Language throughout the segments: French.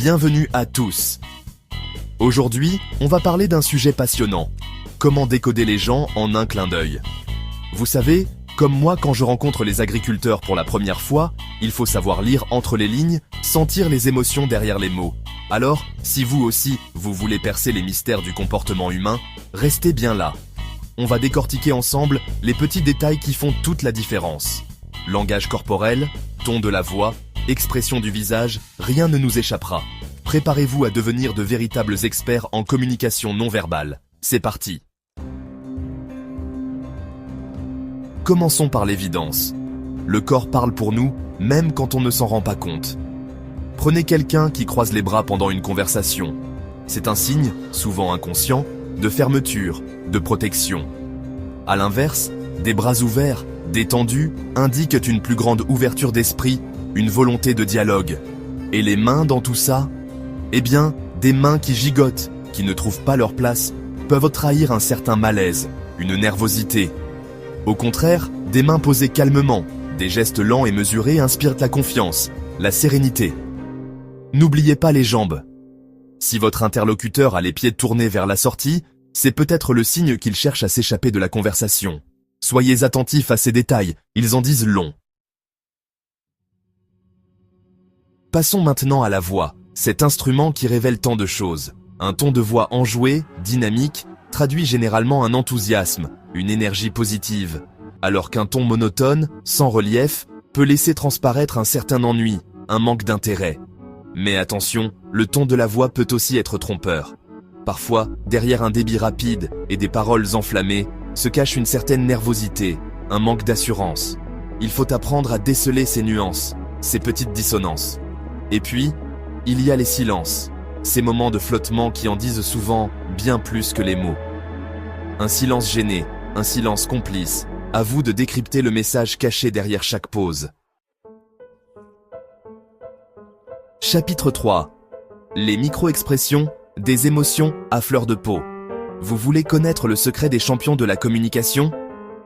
Bienvenue à tous. Aujourd'hui, on va parler d'un sujet passionnant. Comment décoder les gens en un clin d'œil. Vous savez, comme moi quand je rencontre les agriculteurs pour la première fois, il faut savoir lire entre les lignes, sentir les émotions derrière les mots. Alors, si vous aussi, vous voulez percer les mystères du comportement humain, restez bien là. On va décortiquer ensemble les petits détails qui font toute la différence. Langage corporel, ton de la voix, expression du visage, rien ne nous échappera. Préparez-vous à devenir de véritables experts en communication non verbale. C'est parti. Commençons par l'évidence. Le corps parle pour nous, même quand on ne s'en rend pas compte. Prenez quelqu'un qui croise les bras pendant une conversation. C'est un signe, souvent inconscient, de fermeture, de protection. À l'inverse, des bras ouverts, détendus, indiquent une plus grande ouverture d'esprit, une volonté de dialogue. Et les mains dans tout ça? Eh bien, des mains qui gigotent, qui ne trouvent pas leur place, peuvent trahir un certain malaise, une nervosité. Au contraire, des mains posées calmement, des gestes lents et mesurés inspirent la confiance, la sérénité. N'oubliez pas les jambes. Si votre interlocuteur a les pieds tournés vers la sortie, c'est peut-être le signe qu'il cherche à s'échapper de la conversation. Soyez attentifs à ces détails, ils en disent long. Passons maintenant à la voix, cet instrument qui révèle tant de choses. Un ton de voix enjoué, dynamique, traduit généralement un enthousiasme, une énergie positive, alors qu'un ton monotone, sans relief, peut laisser transparaître un certain ennui, un manque d'intérêt. Mais attention, le ton de la voix peut aussi être trompeur. Parfois, derrière un débit rapide et des paroles enflammées, se cache une certaine nervosité, un manque d'assurance. Il faut apprendre à déceler ces nuances, ces petites dissonances. Et puis, il y a les silences, ces moments de flottement qui en disent souvent bien plus que les mots. Un silence gêné, un silence complice, à vous de décrypter le message caché derrière chaque pause. Chapitre 3. Les micro-expressions, des émotions à fleur de peau. Vous voulez connaître le secret des champions de la communication?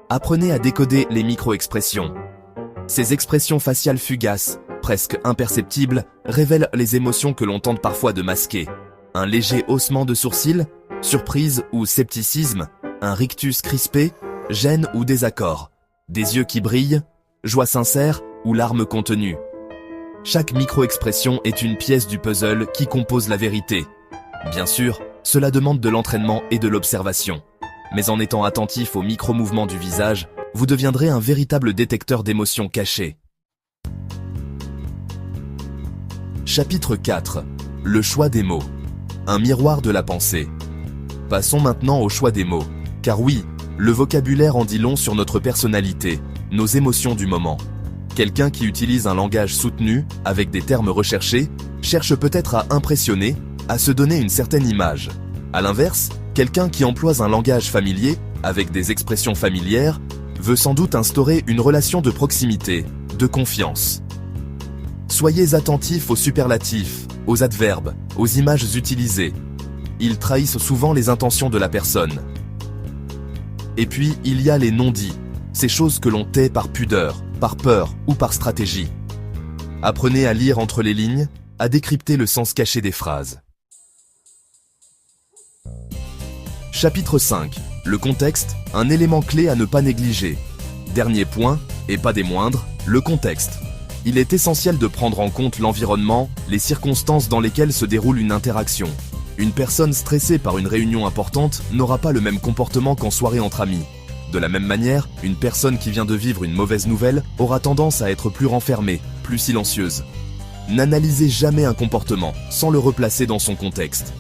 Apprenez à décoder les micro-expressions. Ces expressions faciales fugaces, presque imperceptibles, révèlent les émotions que l'on tente parfois de masquer. Un léger haussement de sourcils, surprise ou scepticisme, un rictus crispé, gêne ou désaccord, des yeux qui brillent, joie sincère ou larmes contenues. Chaque micro-expression est une pièce du puzzle qui compose la vérité. Bien sûr, cela demande de l'entraînement et de l'observation. Mais en étant attentif aux micro-mouvements du visage, vous deviendrez un véritable détecteur d'émotions cachées. Chapitre 4. Le choix des mots. Un miroir de la pensée. Passons maintenant au choix des mots. Car oui, le vocabulaire en dit long sur notre personnalité, nos émotions du moment. Quelqu'un qui utilise un langage soutenu, avec des termes recherchés, cherche peut-être à impressionner, à se donner une certaine image. À l'inverse, quelqu'un qui emploie un langage familier, avec des expressions familières, veut sans doute instaurer une relation de proximité, de confiance. Soyez attentifs aux superlatifs, aux adverbes, aux images utilisées. Ils trahissent souvent les intentions de la personne. Et puis, il y a les non-dits, ces choses que l'on tait par pudeur, par peur ou par stratégie. Apprenez à lire entre les lignes, à décrypter le sens caché des phrases. Chapitre 5. Le contexte, un élément clé à ne pas négliger. Dernier point, et pas des moindres, le contexte. Il est essentiel de prendre en compte l'environnement, les circonstances dans lesquelles se déroule une interaction. Une personne stressée par une réunion importante n'aura pas le même comportement qu'en soirée entre amis. De la même manière, une personne qui vient de vivre une mauvaise nouvelle aura tendance à être plus renfermée, plus silencieuse. N'analysez jamais un comportement sans le replacer dans son contexte.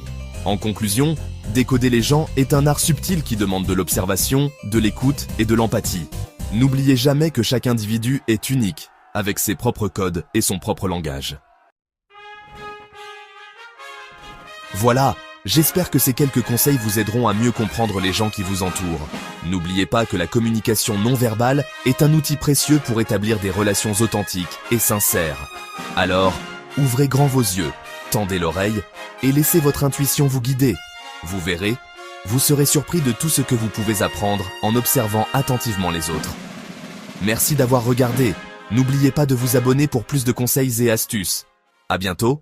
En conclusion, décoder les gens est un art subtil qui demande de l'observation, de l'écoute et de l'empathie. N'oubliez jamais que chaque individu est unique, avec ses propres codes et son propre langage. Voilà, j'espère que ces quelques conseils vous aideront à mieux comprendre les gens qui vous entourent. N'oubliez pas que la communication non verbale est un outil précieux pour établir des relations authentiques et sincères. Alors, ouvrez grand vos yeux, tendez l'oreille et laissez votre intuition vous guider. Vous verrez, vous serez surpris de tout ce que vous pouvez apprendre en observant attentivement les autres. Merci d'avoir regardé. N'oubliez pas de vous abonner pour plus de conseils et astuces. À bientôt.